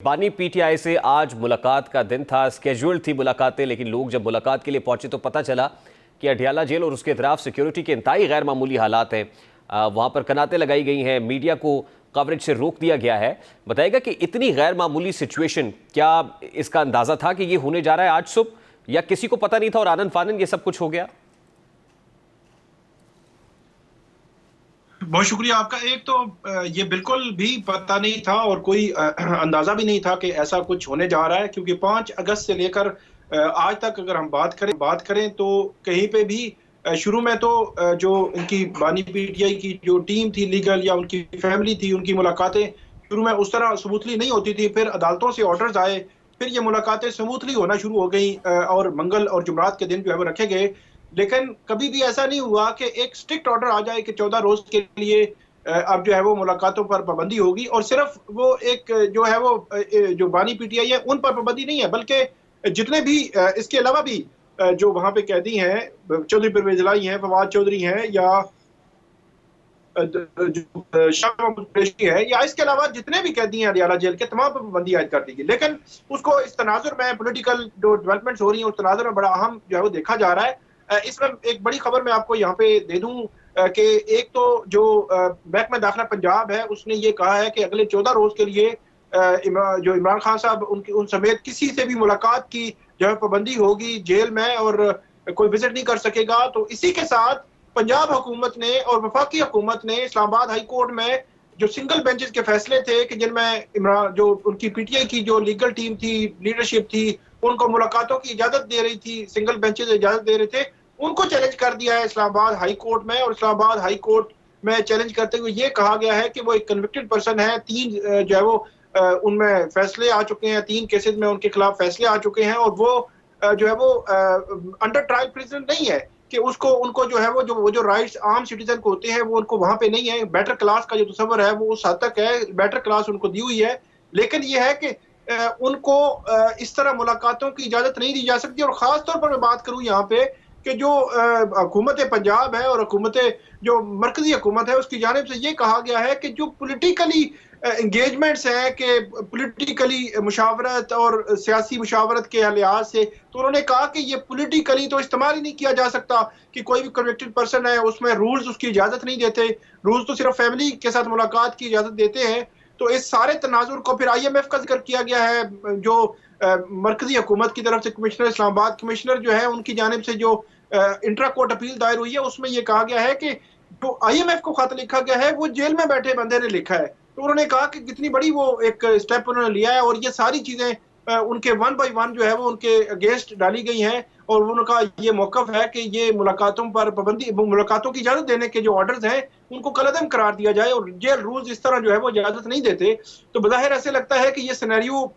बानी पीटीआई से आज मुलाकात का दिन था, स्केड्यूल्ड थी मुलाकातें, लेकिन लोग जब मुलाकात के लिए पहुंचे तो पता चला कि अडियाला जेल और उसके अतराफ सिक्योरिटी के इंतहाई गैर मामूली हालात हैं। वहां पर कनातें लगाई गई हैं, मीडिया को कवरेज से रोक दिया गया है। बताएगा कि इतनी गैर मामूली सिचुएशन, क्या इसका अंदाजा था कि ये होने जा रहा है आज सुबह, या किसी को पता नहीं था और आनन फानन ये सब कुछ हो गया? बहुत शुक्रिया आपका। एक तो ये बिल्कुल भी पता नहीं था और कोई अंदाजा भी नहीं था कि ऐसा कुछ होने जा रहा है, क्योंकि 5 अगस्त से लेकर आज तक अगर हम बात करें तो कहीं पे भी शुरू में तो जो इनकी बानी पीटीआई की जो टीम थी लीगल या उनकी फैमिली थी, उनकी मुलाकातें शुरू में उस तरह स्मूथली नहीं होती थी। फिर अदालतों से ऑर्डर्स आए, फिर ये मुलाकातें स्मूथली होना शुरू हो गई और मंगल और जुमरात के दिन जो है वो रखे गए। लेकिन कभी भी ऐसा नहीं हुआ कि एक स्ट्रिक्ट ऑर्डर आ जाए कि 14 रोज के लिए अब जो है वो मुलाकातों पर पाबंदी होगी, और सिर्फ वो एक जो है वो जो बानी पीटीआई है उन पर पाबंदी नहीं है, बल्कि जितने भी इसके अलावा भी जो वहां पे कैदी हैं, चौधरी परवेज लाई हैं, फवाद चौधरी हैं, या शाह महमूद कुरैशी है, या इसके अलावा जितने भी कैदी हैं अडियाला जेल के, तमाम पर पाबंदी आयद कर दी गई। लेकिन उसको इस तनाजुर में पोलिटिकल जो डेवलपमेंट्स हो रही हैं उस तनाजुर में बड़ा अहम जो है वो देखा जा रहा है। इसमें एक बड़ी खबर मैं आपको यहाँ पे दे दूं कि एक तो जो महकमा दाखिला पंजाब है उसने ये कहा है कि अगले 14 रोज के लिए जो इमरान खान साहब उन समेत किसी से भी मुलाकात की जो है पाबंदी होगी जेल में, और कोई विजिट नहीं कर सकेगा। तो इसी के साथ पंजाब हुकूमत ने और वफाकी हुकूमत ने इस्लामाबाद हाई कोर्ट में जो सिंगल बेंचेस के फैसले थे कि जिनमें इमरान जो उनकी पीटीआई की जो लीगल टीम थी, लीडरशिप थी, उनको मुलाकातों की इजाजत दे रही थी, सिंगल बेंचेस इजाजत दे रहे थे, उनको चैलेंज कर दिया है इस्लामाबाद हाई कोर्ट में। और इस्लामाबाद हाई कोर्ट में चैलेंज करते हुए ये कहा गया है कि वो एक कन्विक्टेड पर्सन है, 3 जो है वो उनमें फैसले आ चुके हैं, 3 केसेस में उनके खिलाफ फैसले आ चुके हैं, और वो जो है वो अंडर ट्रायल प्रिजन नहीं है कि उसको उनको जो है वो जो राइट्स आम सिटीजन को होते हैं वो उनको वहां पे नहीं है। बेटर क्लास का जो तस्वर है वो उस हद तक है, बेटर क्लास उनको दी हुई है, लेकिन ये है कि उनको इस तरह मुलाकातों की इजाजत नहीं दी जा सकती। और खास तौर पर मैं बात करूं यहाँ पे कि जो हुकूमत पंजाब है और हुकूमत जो मरकजी हुकूमत है उसकी जानिब से ये कहा गया है कि जो पोलिटिकली एंगेजमेंट्स हैं कि पॉलिटिकली मुशावरत और सियासी मुशावरत के लिहाज से, तो उन्होंने कहा कि ये पॉलिटिकली तो इस्तेमाल ही नहीं किया जा सकता कि कोई भी कन्विक्टेड पर्सन है उसमें रूल्स उसकी इजाजत नहीं देते, रूल्स तो सिर्फ फैमिली के साथ मुलाकात की इजाजत देते हैं। तो इस सारे तनाजुर को फिर IMF का जिक्र किया गया है, जो मरकजी हुकूमत की तरफ से कमिश्नर इस्लामाबाद कमिश्नर जो है उनकी जानिब से जो इंट्रा कोर्ट अपील दायर हुई है उसमें यह कहा गया है कि जो IMF को खत लिखा गया है वो जेल में बैठे बंदे ने लिखा है। तो उन्होंने कहा कि कितनी बड़ी वो एक स्टेप उन्होंने लिया है, और ये सारी चीजें उनके 1 बाय 1 जो है वो उनके अगेंस्ट डाली गई हैं, और उनका ये मौकफ है कि ये मुलाकातों पर पाबंदी, मुलाकातों की इजाजत देने के जो ऑर्डर्स हैं उनको कलअदम करार दिया जाए, और जेल रूल्स इस तरह जो है वो इजाजत नहीं देते। तो बज़ाहिर ऐसे लगता है कि ये सिनेरियो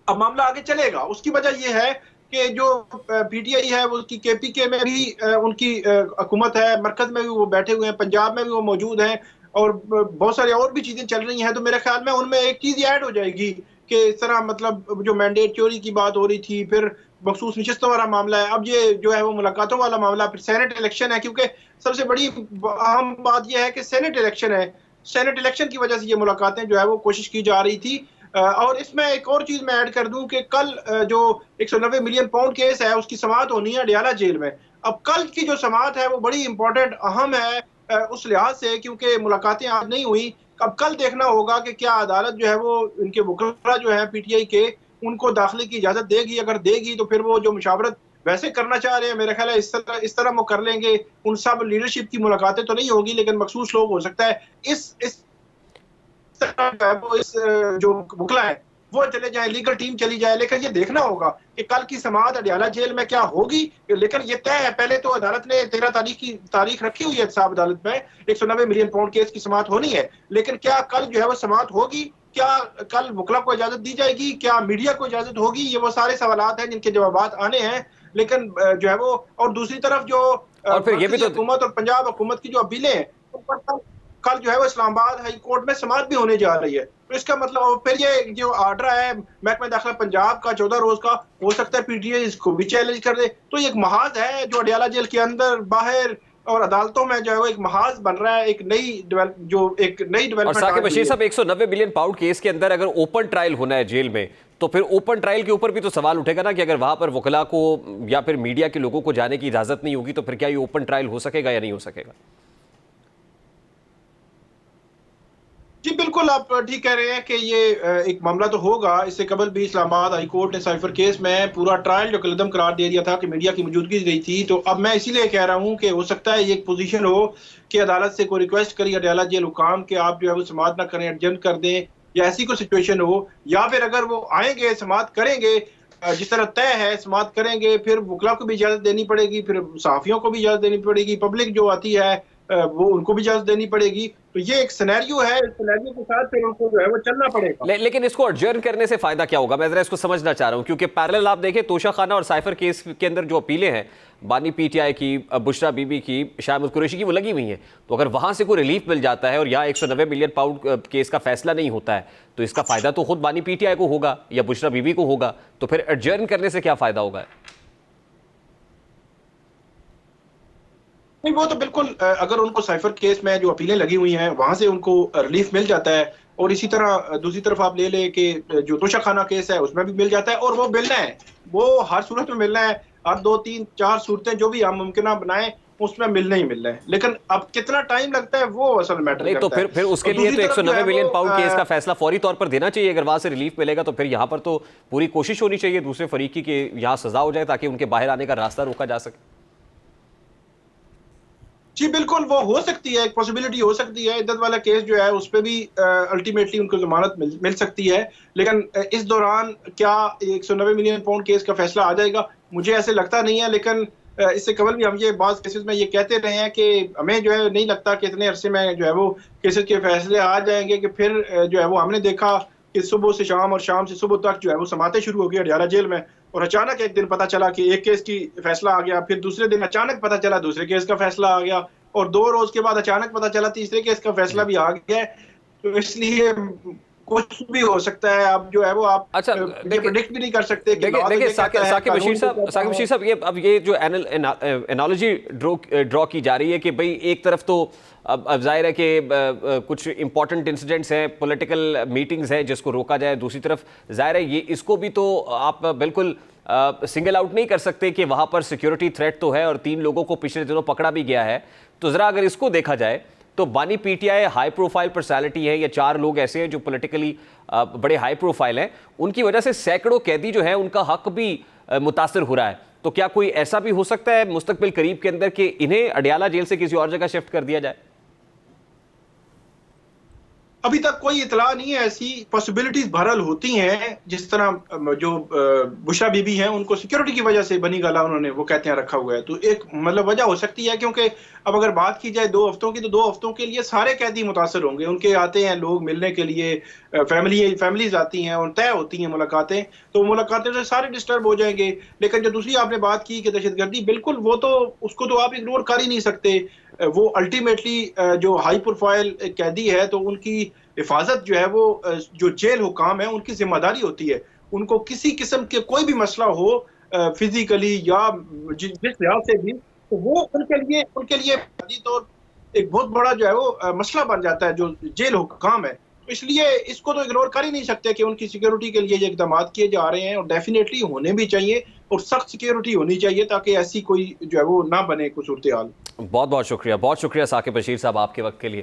अब मामला आगे चलेगा। उसकी वजह यह है कि जो पीटीआई है वो उसकी KPK में भी उनकी हुकूमत है, मरकज में भी वो बैठे हुए हैं, पंजाब में भी वो मौजूद हैं, और बहुत सारी और भी चीजें चल रही हैं। तो मेरे ख्याल में उनमें एक चीज ऐड हो जाएगी कि इस तरह मतलब जो मैंडेट चोरी की बात हो रही थी, फिर मखसूस नशिस्तों वाला मामला है, अब ये जो है वो मुलाकातों वाला मामला, फिर सेनेट इलेक्शन है, क्योंकि सबसे बड़ी अहम बात यह है कि सेनेट इलेक्शन है। सेनेट इलेक्शन की वजह से ये मुलाकातें जो है वो कोशिश की जा रही थी। और इसमें एक और चीज मैं ऐड कर दूं कि कल जो 190 मिलियन पाउंड केस है उसकी समाअत होनी है अडियाला जेल में। अब कल की जो समाअत है वो बड़ी इंपॉर्टेंट अहम है उस लिहाज से, क्योंकि मुलाकातें आज नहीं हुई। अब कल देखना होगा कि क्या अदालत जो है वो इनके वकील जो है पीटीआई के उनको दाखिले की इजाजत देगी। अगर देगी तो फिर वो जो मुशावरत वैसे करना चाह रहे हैं मेरा ख्याल है इस तरह वो कर लेंगे। उन सब लीडरशिप की मुलाकातें तो नहीं होगी, लेकिन मखसूस लोग हो सकता है इस जो वकला है वो चले जाए, लीगल टीम चली जाए। लेकिन ये देखना होगा कि कल की समाअत अडियाला जेल में क्या होगी। लेकिन ये तय है, पहले तो अदालत ने 13 तारीख की तारीख रखी हुई है साहब अदालत में 190 मिलियन पाउंड केस की समाअत होनी है, लेकिन क्या कल जो है वो समाअत होगी, क्या कल वकला को इजाजत दी जाएगी, क्या मीडिया को इजाजत होगी, ये वो सारे सवालात हैं जिनके जवाब आने हैं। लेकिन जो है वो, और दूसरी तरफ जो और फिर ये भी तो हुकूमत और पंजाब हुकूमत की जो अपीलें हैं उन पर कल जो है वो इस्लामाबाद हाई कोर्ट में समाअत भी होने जा रही है। तो इसका मतलब फिर ये जो ऑर्डर है महकमा दाखिला पंजाब का 14 रोज का, हो सकता है पीटीआई इसको भी चैलेंज कर दे। तो ये एक महाज है जो अडियाला जेल के अंदर बाहर और अदालतों में जो है वो एक महाज बन रहा है, एक नई डेवलपमेंट। और साकिब बशीर साहब, 190 मिलियन पाउंड केस के अंदर अगर ओपन ट्रायल होना है जेल में, तो फिर ओपन ट्रायल के ऊपर भी तो सवाल उठेगा ना कि अगर वहां पर वकला को या फिर मीडिया के लोगों को जाने की इजाजत नहीं होगी तो फिर क्या ये ओपन ट्रायल हो सकेगा या नहीं हो सकेगा? जी बिल्कुल, आप ठीक कह रहे हैं कि ये एक मामला तो होगा। इससे कबल भी इस्लामाबाद हाई कोर्ट ने साइफर केस में पूरा ट्रायल जो कलदम करार दे दिया था कि मीडिया की मौजूदगी रही थी। तो अब मैं इसीलिए कह रहा हूं कि हो सकता है ये एक पोजीशन हो कि अदालत से कोई रिक्वेस्ट करी अडयाला जेल हुकाम के आप जो है वो समाअत ना करें, एडजर्न कर दें, या ऐसी कोई सिचुएशन हो। या फिर अगर वो आएंगे समाअत करेंगे, जिस तरह तय है समाअत करेंगे, फिर वकला को भी इजाजत देनी पड़ेगी, फिर सहाफियों को भी इजाजत देनी पड़ेगी, पब्लिक जो आती है वो उनको भी इजाजत देनी पड़ेगी। तो ये एक सिनेरियो है, इस सिनेरियो के साथ फिर उनको जो है वो चलना पड़ेगा। लेकिन इसको एडजर्न करने से फायदा क्या होगा? मैं जरा इसको समझना चाह रहा हूं, क्योंकि पैरेलल आप देखें तोशा खाना और साइफर केस के अंदर जो अपीलें हैं, बानी पीटीआई की, बुशरा बीबी की, शाहिद कुरैशी की, वो लगी हुई हैं। तो अगर वहां से कोई रिलीफ मिल जाता है और यहाँ 190 मिलियन पाउंड केस का फैसला नहीं होता है, तो इसका फायदा तो खुद बानी पीटीआई को होगा या बुशरा बीबी को होगा। तो फिर एडजर्न करने से क्या फायदा होगा? नहीं, वो तो बिल्कुल, अगर उनको साइफर केस में जो अपीलें लगी हुई हैं वहां से उनको रिलीफ मिल जाता है, और इसी तरह दूसरी तरफ आप ले लें कि जो तोशा खाना केस है उसमें भी मिल जाता है, और वो मिलना है, वो हर सूरत में मिलना है। हर 2, 3, 4 सूरतें जो भी हम मुमकिन बनाएं उसमें मिलना ही मिलना है। लेकिन अब कितना टाइम लगता है वो असल मैटर नहीं, तो करता है। फिर उसके लिए तो 190 मिलियन पाउंड केस का फैसला फौरी तौर पर देना चाहिए। अगर वहां से रिलीफ मिलेगा तो फिर यहाँ पर तो पूरी कोशिश होनी चाहिए दूसरे फरीक की कि यहाँ सजा हो जाए ताकि उनके बाहर आने का रास्ता रोका जा सके। जी बिल्कुल, वो हो सकती है, एक पॉसिबिलिटी हो सकती है। इद्दत वाला केस जो है उस पर भी अल्टीमेटली उनको जमानत मिल सकती है। लेकिन इस दौरान क्या 190 मिलियन पाउंड केस का फैसला आ जाएगा? मुझे ऐसे लगता नहीं है। लेकिन इससे कबल भी हम ये बात केसेस में ये कहते रहे हैं कि हमें जो है नहीं लगता कि इतने अरसे में जो है वो केसेस के फैसले आ जाएंगे। कि फिर जो है वो हमने देखा कि सुबह से शाम और शाम से सुबह तक जो है वो समातें शुरू हो गई अडयाला जेल में, और अचानक एक दिन पता चला कि एक केस की फैसला आ गया, फिर दूसरे दिन अचानक पता चला दूसरे केस का फैसला आ गया, और 2 रोज के बाद अचानक पता चला तीसरे केस का फैसला भी आ गया है। तो इसलिए कुछ भी हो सकता है। अब जो है वो आप अच्छा, प्रेडिक्ट भी नहीं कर सकते। देखिए साकिब बशीर साहब, ये जो एनालॉजी ड्रॉ की जा रही है कि भाई एक तरफ तो अब जाहिर है कि कुछ इंपॉर्टेंट इंसिडेंट्स हैं, पॉलिटिकल मीटिंग्स हैं जिसको रोका जाए, दूसरी तरफ जाहिर है ये इसको भी तो आप बिल्कुल सिंगल आउट नहीं कर सकते कि वहां पर सिक्योरिटी थ्रेट तो है और 3 लोगों को पिछले दिनों पकड़ा भी गया है। तो जरा अगर इसको देखा जाए तो बानी पीटीआई हाई प्रोफाइल पर्सनालिटी है, या 4 लोग ऐसे हैं जो पॉलिटिकली बड़े हाई प्रोफाइल हैं, उनकी वजह से सैकड़ों कैदी जो है उनका हक भी मुतासर हो रहा है। तो क्या कोई ऐसा भी हो सकता है मुस्तकबिल करीब के अंदर कि इन्हें अडयाला जेल से किसी और जगह शिफ्ट कर दिया जाए? अभी तक कोई इतला नहीं है। ऐसी पॉसिबिलिटीज बहरहाल होती हैं, जिस तरह जो बुशरा बीबी हैं उनको सिक्योरिटी की वजह से बनी गला उन्होंने वो कहते हैं रखा हुआ है। तो एक मतलब वजह हो सकती है, क्योंकि अब अगर बात की जाए 2 हफ्तों की, तो 2 हफ्तों के लिए सारे कैदी मुतासर होंगे। उनके आते हैं लोग मिलने के लिए, फैमिलीज आती हैं और तय होती हैं मुलाकातें, तो मुलाकातें से सारे डिस्टर्ब हो जाएंगे। लेकिन जो दूसरी आपने बात की कि दहशतगर्दी, बिल्कुल वो तो उसको तो आप इग्नोर कर ही नहीं सकते। वो अल्टीमेटली जो हाई प्रोफाइल कैदी है तो उनकी हिफाजत जो है वो जो जेल हुकाम है उनकी जिम्मेदारी होती है। उनको किसी किस्म के कोई भी मसला हो फिजिकली या जिस लिहाज से भी, तो वो उनके लिए तौर एक बहुत बड़ा जो है वो मसला बन जाता है जो जेल हुकाम है। तो इसलिए इसको तो इग्नोर कर ही नहीं सकते कि उनकी सिक्योरिटी के लिए ये इकदाम किए जा रहे हैं, और डेफिनेटली होने भी चाहिए, और सख्त सिक्योरिटी होनी चाहिए ताकि ऐसी कोई जो है वो ना बने कुछ सूरत हाल। बहुत शुक्रिया साकिब बशीर साहब आपके वक्त के लिए।